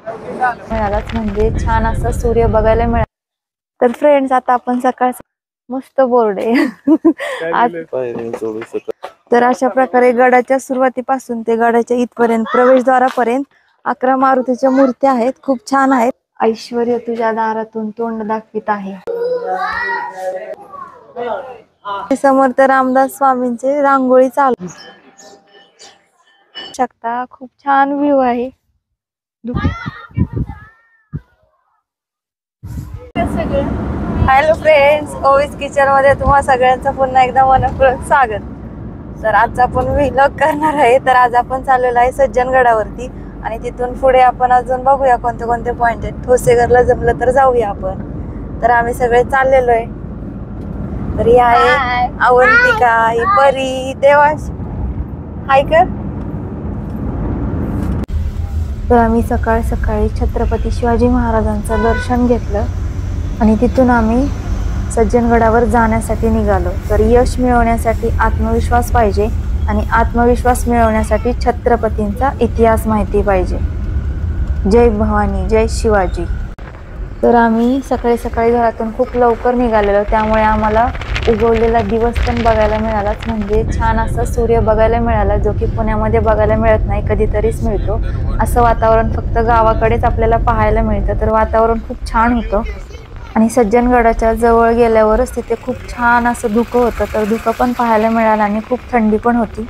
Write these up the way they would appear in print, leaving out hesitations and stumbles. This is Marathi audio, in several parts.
मिळालाच म्हणजे छान असा सूर्य बघायला मिळाला. तर फ्रेंड्स आता आपण सकाळ मस्त बोर्ड आहे तर अशा प्रकारे गडाच्या सुरुवातीपासून ते गडाच्या इथपर्यंत प्रवेशद्वारापर्यंत 11 मारुतीच्या मूर्त्या आहेत. खूप छान आहेत. ऐश्वर्य तुझ्या दारातून तोंड दाखवित आहे. समर्थ रामदास स्वामींचे रांगोळी चालू शकता. खूप छान व्ह्यू आहे. हॅलो फ्रेंड्स, ओवीस किचन मध्ये तुम्हा सगळ्यांचं पुन्हा एकदा मनपूर्वक स्वागत. तर आज आपण व्लॉग करणार आहे. तर आज आपण चाललेलो आहे सज्जनगडावरती आणि तिथून पुढे आपण अजून बघूया कोणते कोणते पॉइंट आहेत. ठोसेघरला जमलं तर जाऊया आपण. तर आम्ही सगळे चाललेलो आहे. तर ही आहे अवंतिका, ही परी, देवाश, हाय कर. तर आम्ही सकाळ सकाळी छत्रपती शिवाजी महाराजांचं दर्शन घेतलं आणि तिथून आम्ही सज्जनगडावर जाण्यासाठी निघालो. तर यश मिळवण्यासाठी आत्मविश्वास पाहिजे आणि आत्मविश्वास मिळवण्यासाठी छत्रपतींचा इतिहास माहिती पाहिजे. जय भवानी, जय शिवाजी. तर आम्ही सकाळी सकाळी घरातून खूप लवकर निघालेलो, त्यामुळे आम्हाला उगवलेला दिवस पण बघायला मिळालाच म्हणजे छान असा सूर्य बघायला मिळाला, जो की पुण्यामध्ये बघायला मिळत नाही, कधीतरीच मिळतो. असं वातावरण फक्त गावाकडेच आपल्याला पाहायला मिळतं. तर वातावरण खूप छान होतं आणि सज्जनगडाच्या जवळ गेल्यावरच तिथे खूप छान असं धुकं होतं. तर धुकं पण पाहायला मिळालं आणि खूप थंडी पण होती.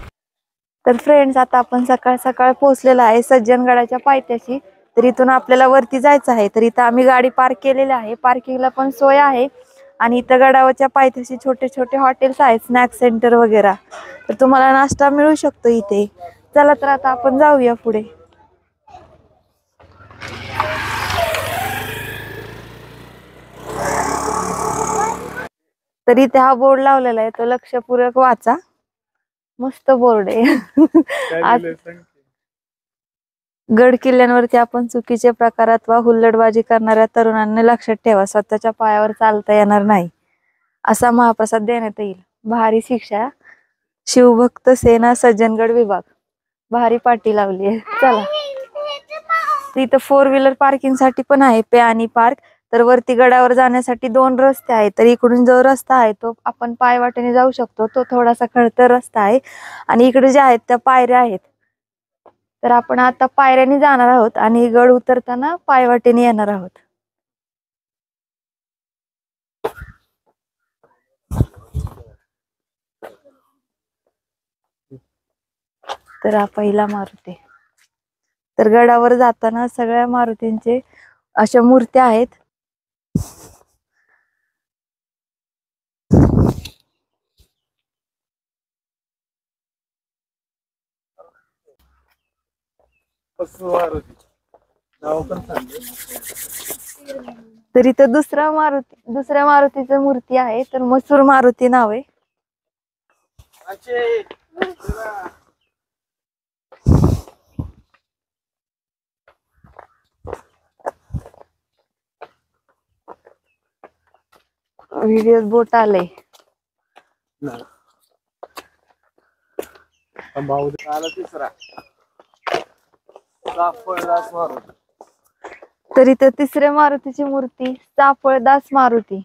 तर फ्रेंड्स आता आपण सकाळ सकाळ पोहोचलेलो आहे सज्जनगडाच्या पायथ्याशी. तर इथून आपल्याला वरती जायचं आहे. तर इथं आम्ही गाडी पार्क केलेली आहे. पार्किंगला पण सोय आहे आणि इथं गडावरच्या पायथ्याशी छोटे छोटे हॉटेल्स आहेत, स्नॅक्स सेंटर वगैरे. तर तुम्हाला नाश्ता मिळू शकतो इथे. चला तर आता आपण जाऊया पुढे. तर इथे हा बोर्ड लावलेला आहे, तो लक्षपूर्वक वाचा. मस्त बोर्ड आहे. गड किल्ल्यांवरती आपण चुकीचे प्रकार अथवा हुल्लडबाजी करणाऱ्या तरुणांनी लक्षात ठेवा, स्वतःच्या पायावर चालता येणार नाही असा महाप्रसाद देण्यात येईल. भारी शिक्षा. शिवभक्त सेना सज्जनगड विभाग. भारी पाटी लावली आहे. चला. तिथं 4 व्हीलर पार्किंग साठी पण आहे, पे आणि पार्क. तर वरती गडावर जाण्यासाठी 2 रस्ते आहेत. तर इकडून जो रस्ता आहे तो आपण पायवाटेने जाऊ शकतो, तो थोडासा खडतर रस्ता आहे आणि इकडे जे आहेत त्या पायऱ्या आहेत. तर आपण आता पायऱ्याने जाणार आहोत आणि गड उतरताना पायवाटेने येणार आहोत. तर हा पहिला मारुती. तर गडावर जाताना सगळ्या मारुतींचे अशा मूर्त्या आहेत. तर इथं दुसऱ्या मारुतीची मूर्ती आहे. तर मसूर मारुती नाव आहे. व्हिडिओ बोट आले. तर इथं तिसऱ्या मारुतीची मूर्ती सापळदास मारुती.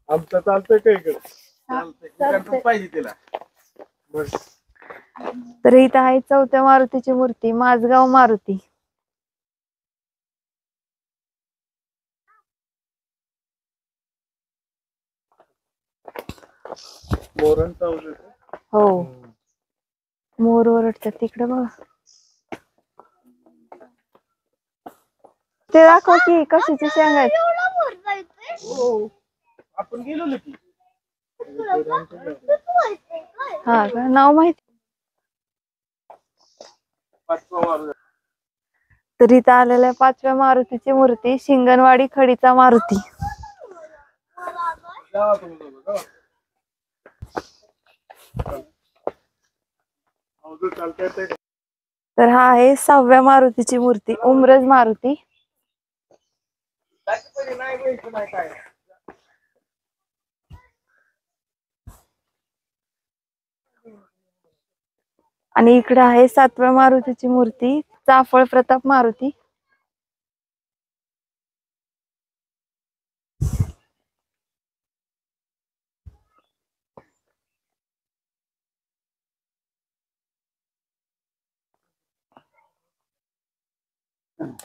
आमचं चालतंय का इकडे पाहिजे तिला. तर इथं आहे चौथ्या मारुतीची मूर्ती माझगाव मारुती. हो, मोर ओरडतात तिकडे बघा. ते दाखव की कशाची शेंग आहेत. आपण गेलो की हा का, नाव माहिती. तर इथं आलेल्या 5व्या मारुतीची मूर्ती शिंगणवाडी खडीचा मारुती. तर हा आहे 6व्या मारुतीची मूर्ती उमरज मारुती. नाही बघितलं नाही काय. आणि इकडे आहे 7व्या मारुतीची मूर्ती, चाफळ प्रताप मारुती.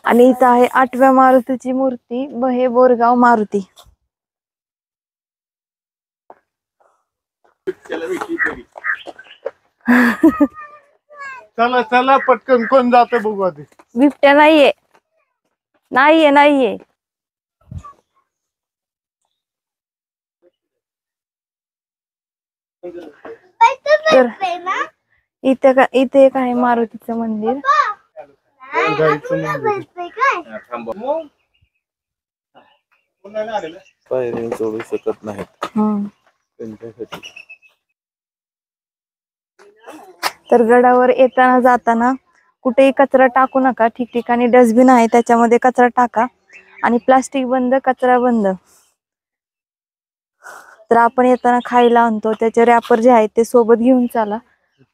आणि इथं आहे 8व्या मारुतीची मूर्ती, बहे बोरगाव मारुती. चला चला पटकन कोण जात बघू आधी. बिबट्या नाहीये, नाहीये, नाहीये. तर इथे एक आहे मारुतीचं मंदिर. पायरी चढू शकत नाहीत त्यांच्यासाठी. तर गडावर येताना जाताना कुठेही कचरा टाकू नका. ठिकठिकाणी डस्टबिन आहे, त्याच्यामध्ये कचरा टाका. आणि प्लास्टिक बंद, कचरा बंद. तर आपण येताना खायला आणतो त्याचे रॅपर जे आहेत ते सोबत घेऊन चला.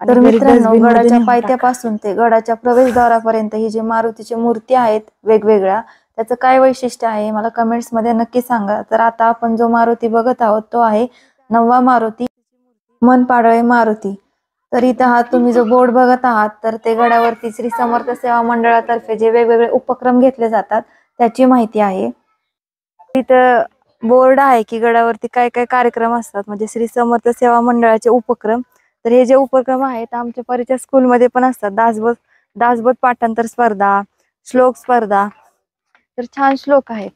तर मित्रांनो, गडाच्या पायथ्यापासून ते गडाच्या प्रवेशद्वारापर्यंत ही जी मारुतीची मूर्ती आहेत वेगवेगळ्या, त्याचं काय वैशिष्ट्य आहे मला कमेंट्स मध्ये नक्की सांगा. तर आता आपण जो मारुती बघत आहोत तो आहे 9वा मारुती, मनपाडळे मारुती. तर इथं हा तुम्ही जो बोर्ड बघत आहात तर ते गडावरती श्री समर्थ सेवा मंडळातर्फे जे वेगवेगळे उपक्रम घेतले जातात त्याची माहिती आहे. इथं बोर्ड आहे की गडावरती काय काय कार्यक्रम असतात, म्हणजे श्री समर्थ सेवा मंडळाचे उपक्रम. तर हे जे उपक्रम आहेत आमच्या परीच्या स्कूलमध्ये पण असतात. दासबोध पाठांतर स्पर्धा, श्लोक स्पर्धा. तर छान श्लोक आहेत.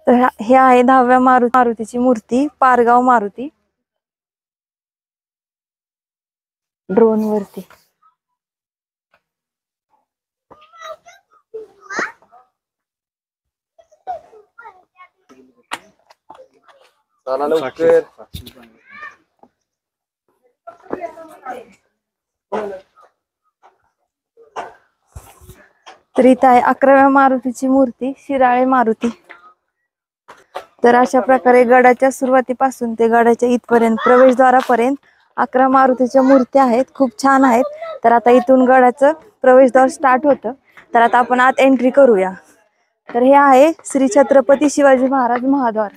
तर हे आहे 10व्या मारुतीची मूर्ती, पारगाव मारुती. ड्रोन वरती. तर इथं आहे 11व्या मारुतीची मूर्ती, शिराळे मारुती. तर अशा प्रकारे गडाच्या सुरुवातीपासून ते गडाच्या इथपर्यंत प्रवेशद्वारापर्यंत 11 मारुतीच्या मूर्त्या आहेत. खूप छान आहेत. तर आता इथून गडाचं प्रवेशद्वार स्टार्ट होतं. तर आता आपण आत एंट्री करूया. तर हे आहे श्री छत्रपती शिवाजी महाराज महाद्वार.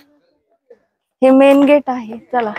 हे मेन गेट आहे. चला.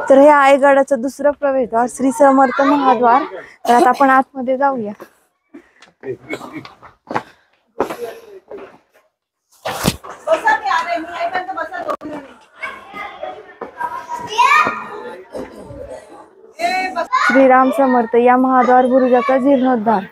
तर हे आहे गडाचं दुसरं प्रवेशद्वार, श्री समर्थ महाद्वार. तर आता आपण आतमध्ये जाऊया. श्रीराम समर्थ या महाद्वार बुरुजाचा जीर्णोद्धार.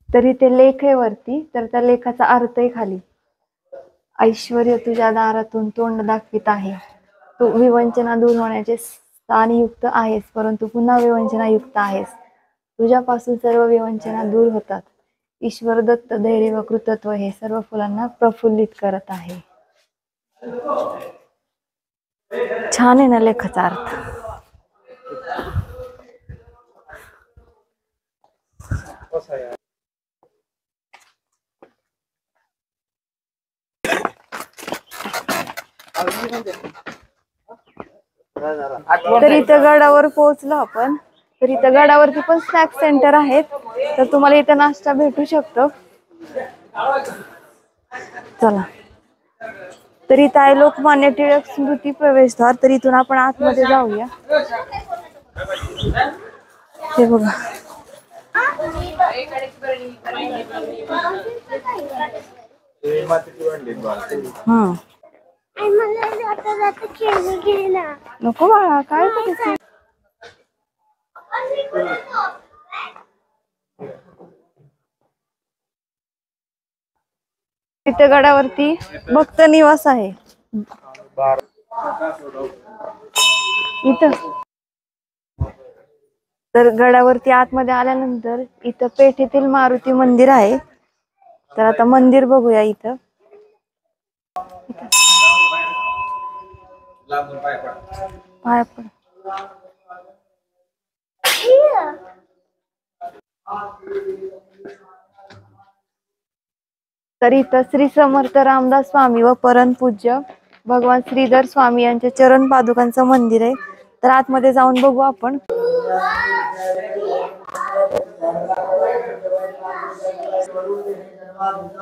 तर इथे लेख आहे वरती. तर त्या लेखाचा अर्थ आहे खाली. ऐश्वर्य तुझ्या दारातून तोंड दाखवित आहे. तू विवंचना दूर होण्याचे स्थानयुक्त आहेस, परंतु पुन्हा विवंचनायुक्त आहेस. तुझ्यापासून सर्व विवंचना दूर होतात. ईश्वर दत्त धैर्य व कृतत्व हे सर्व फुलांना प्रफुल्लित करत आहे. छान आहे ना लेखाचा अर्थ. तर इथं गडावर पोहोचलो आपण. तर इथं गडावरती पण स्नॅक्स सेंटर आहेत. तर तुम्हाला इथं नाश्ता भेटू शकतो. चला. तर इथं आहे लोकमान्य टिळक स्मृती प्रवेशद्वार. तर इथून आपण आतमध्ये जाऊया. हे बघा, नको बाळा, काय करायचं. तिथे गडावरती भक्त निवास आहे. इथं तर गडावरती आतमध्ये आल्यानंतर इथं पेठेतील मारुती मंदिर आहे. तर आता मंदिर बघूया. इथं पाय पड. तर इथं श्री समर्थ रामदास स्वामी व परमपूज्य भगवान श्रीधर स्वामी यांचे चरण पादुकांचं मंदिर आहे. तर आतमध्ये जाऊन बघू आपण.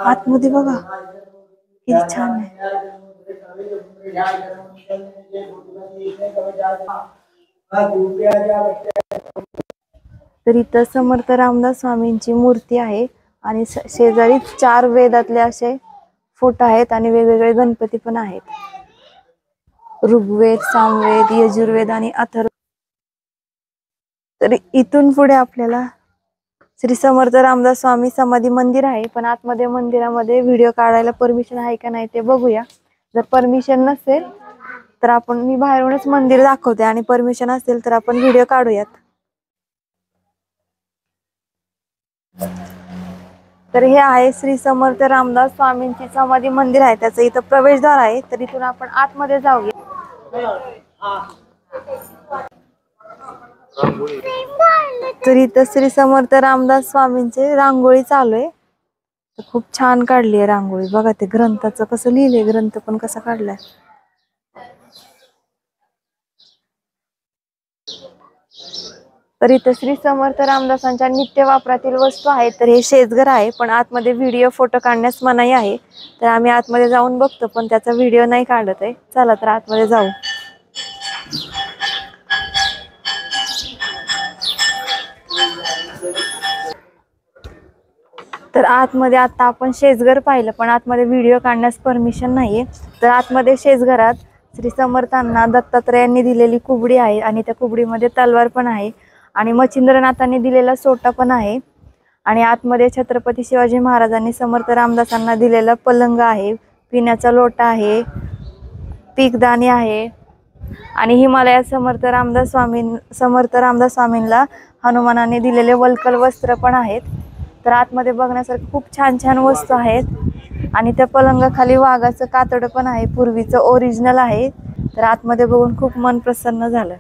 आतमध्ये बघा किती छान आहे. तर इथं समर्थ रामदास स्वामींची मूर्ती आहे आणि शेजारी 4 वेदातले असे फोटो आहेत आणि वेगवेगळे गणपती पण आहेत. ऋग्वेद, सामवेद, यजुर्वेद आणि अथर्व. तर इथून पुढे आपल्याला श्री समर्थ रामदास स्वामी समाधी मंदिर आहे. पण आतमध्ये मंदिरामध्ये व्हिडिओ काढायला परमिशन आहे का नाही ते बघूया. जर परमिशन नसेल तर मी बाहेरूनच मंदिर दाखवते आणि परमिशन असेल तर आपण व्हिडिओ काढूयात. तर हे आहे श्री समर्थ रामदास स्वामींची समाधी मंदिर आहे. त्याचं इथं प्रवेशद्वार आहे. तर इथून आपण आतमध्ये जाऊया. तर इथं श्री समर्थ रामदास स्वामींचे रांगोळी चालू आहे. खूप छान काढली आहे रांगोळी. बघा ते ग्रंथाचं कसं लिहिलंय, ग्रंथ पण कसा काढलाय. तर इथं श्री समर्थ रामदासांच्या नित्य वापरातील वस्तू आहेत. तर हे शेजघर आहे पण आतमध्ये व्हिडिओ फोटो काढण्यास मनाई आहे. तर आम्ही आतमध्ये जाऊन बघतो पण त्याचा व्हिडिओ नाही काढत आहे. चला तर आतमध्ये जाऊ. तर आतमध्ये आता आपण शेजघर पाहिलं पण आतमध्ये व्हिडिओ काढण्यास परमिशन नाहीये. तर आतमध्ये शेजघरात श्री समर्थांना दत्तात्रयांनी दिलेली कुबडी आहे आणि त्या कुबडीमध्ये तलवार पण आहे आणि मच्छिंद्रनाथांनी दिलेला सोटा पण आहे. आणि आतमध्ये छत्रपती शिवाजी महाराजांनी समर्थ रामदासांना दिलेला पलंग आहे, पिण्याचा लोटा आहे, पीकदाणी आहे आणि हिमालयात समर्थ रामदास स्वामींना हनुमानाने दिलेले वल्कल वस्त्र पण आहेत. तर आतमध्ये बघण्यासारखं खूप छान छान वस्तू आहेत आणि त्या पलंगाखाली वाघाचं कातड पण आहे, पूर्वीचं ओरिजिनल आहे. तर आतमध्ये बघून खूप मन प्रसन्न झालं.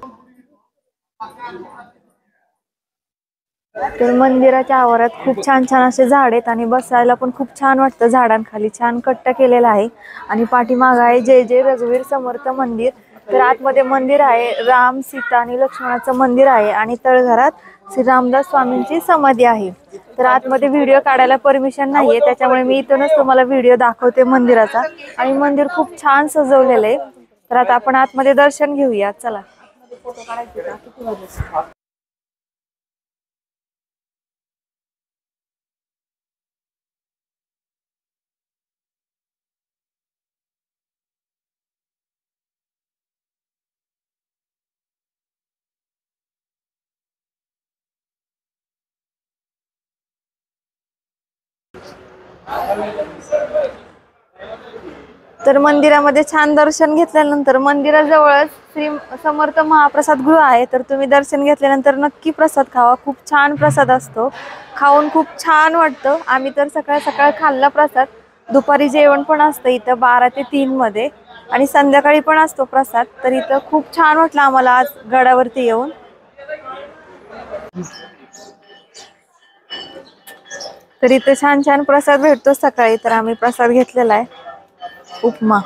तर मंदिराच्या आवारात खूप छान छान असे झाड आहेत आणि बसायला पण खूप छान वाटतं. झाडांखाली छान कट्टा केलेला आहे आणि पाठीमागं आहे जय जय रघुवीर समर्थ मंदिर. तर आतमध्ये मंदिर आहे, राम, सीता आणि लक्ष्मणाचं मंदिर आहे आणि तळघरात श्री रामदास स्वामींची समाधी आहे. तर आतमध्ये व्हिडिओ काढायला परमिशन नाहीये त्याच्यामुळे मी इथूनच तुम्हाला व्हिडिओ दाखवते मंदिराचा. आणि मंदिर खूप छान सजवलेलं आहे. तर आता आपण आतमध्ये दर्शन घेऊया. चला. तर मंदिरामध्ये छान दर्शन घेतल्यानंतर मंदिराजवळच श्री समर्थ महाप्रसाद गृह आहे. तर तुम्ही दर्शन घेतल्यानंतर नक्की प्रसाद खावा. खूप छान प्रसाद असतो, खाऊन खूप छान वाटतं. आम्ही तर सकाळ सकाळ खाल्ला प्रसाद. दुपारी जेवण पण असतं इथं 12 ते 3 मध्ये आणि संध्याकाळी पण असतो प्रसाद. तर इथं खूप छान वाटलं आम्हाला आज गडावरती येऊन. तर इथे छान छान प्रसाद भेटतो सकाळी. तर आम्ही प्रसाद घेतलेला आहे, उपमा.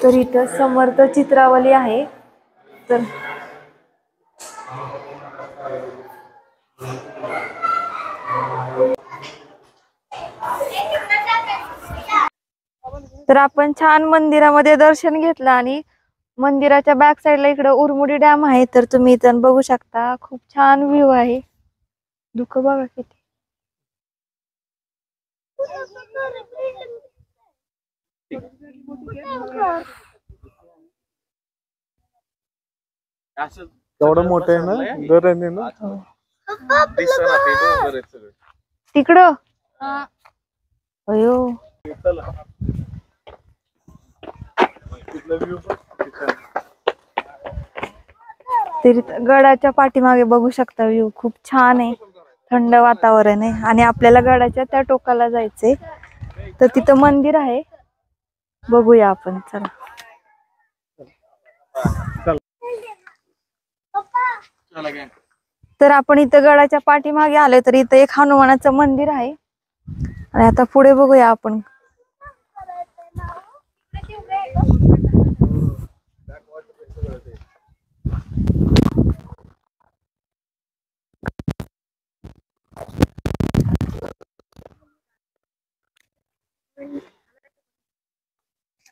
तर इथं समर्थ चित्रावली आहे. तर तर आपण छान मंदिरामध्ये दर्शन घेतलं आणि मंदिराच्या बॅक साइडला इकडे उरमुडी डॅम आहे, तर तुम्ही इथं बघू शकता. खूप छान व्ह्यू आहे. दुःख बघा किती. एवढं मोठं आहे ना धरण आहे ना. तिकडं अयो तरी गडाच्या पाठीमागे बघू शकता व्ह्यू खूप छान आहे. थंड वातावरण आहे आणि आपल्याला गडाच्या त्या टोकाला जायचंय. तर तिथं मंदिर आहे, बघूया आपण. चला. तर आपण इथं गडाच्या पाठीमागे आलोय. तर इथं एक हनुमानाचं मंदिर आहे आणि आता पुढे बघूया आपण.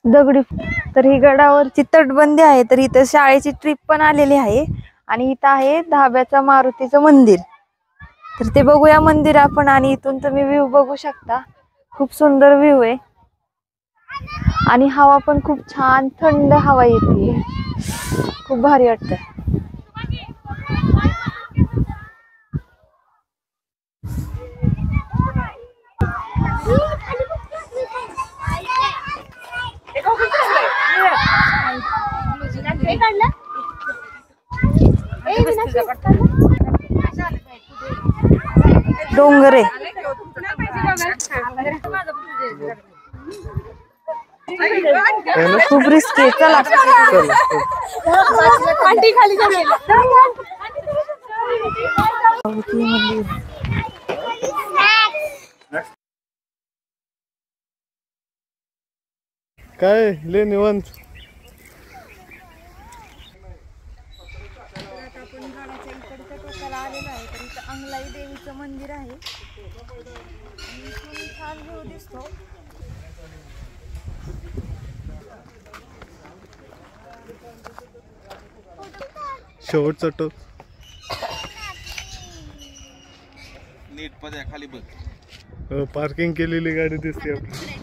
दगडी. तर ही गडावरची तटबंदी आहे. तर इथं शाळेची ट्रिप पण आलेली आहे आणि इथं आहे धाब्याचा मारुतीचं मंदिर. तर ते बघूया मंदिर आपण आणि इथून तुम्ही व्ह्यू बघू शकता. खूप सुंदर व्ह्यू आहे आणि हवा पण खूप छान थंड हवा येते. खूप भारी वाटतं. डोंगर आहे. खूप रिस्की आहे. चला. काय ले निवांत. आपण गडाच्या इकडच्या टोकाला आलेलो आहे. तर इथं अंगलाई देवीचं मंदिर आहे आणि इथून छान व्ह्यू दिसतो. शेवटचा टोक. नीट पद्या खाली बघ. पार्किंग केलेली गाडी दिसते आपली.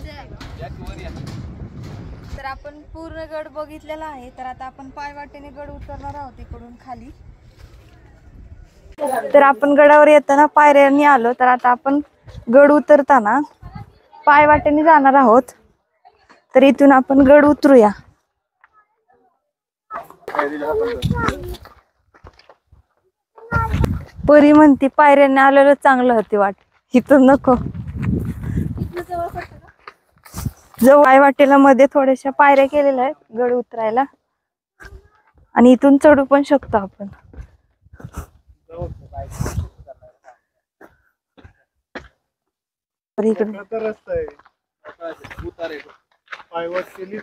तर आपण पूर्ण गड बघितलेला आहे. तर आता आपण पायवाटेने गड उतरणार आहोत इकडून खाली. तर आपण गडावर येताना पायऱ्यांनी आलो. तर आता आपण गड उतरताना पायवाटेने जाणार आहोत. तर इथून आपण गड उतरूया. परी म्हणती पायऱ्यांनी आलेलं चांगलं होती वाट. इथून नको. जवळ पायवाटेला मध्ये थोड्याशा पायऱ्या केलेल्या आहेत गड उतरायला आणि इथून चढू पण शकतो आपण. रस्ता आहे. पायवाट केली.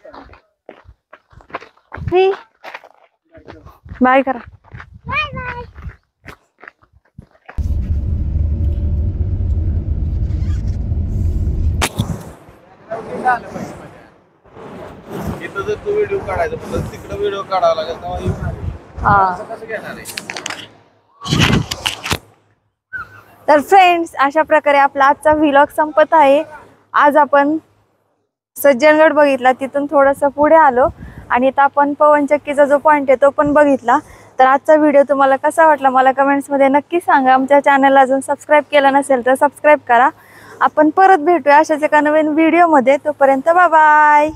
बाय करा. इथं जर तू व्हिडिओ काढायचा तर तिकडे व्हिडिओ काढावा लागेल तेव्हा कसं घेणार आहे. तर फ्रेंड्स, अशा प्रकारे आपला आजचा व्लॉग संपत आहे. आज आपण सज्जनगड बघितला, तिथून थोडंसं पुढे आलो आणि इथं आपण पवनचक्कीचा जो पॉइंट आहे तो पण बघितला. तर आजचा व्हिडिओ तुम्हाला कसा वाटला मला कमेंट्समध्ये नक्की सांगा. आमच्या चॅनलला अजून सबस्क्राईब केलं नसेल तर सबस्क्राईब करा. आपण परत भेटूया अशाच एका नवीन व्हिडिओमध्ये. तोपर्यंत बाय बाय.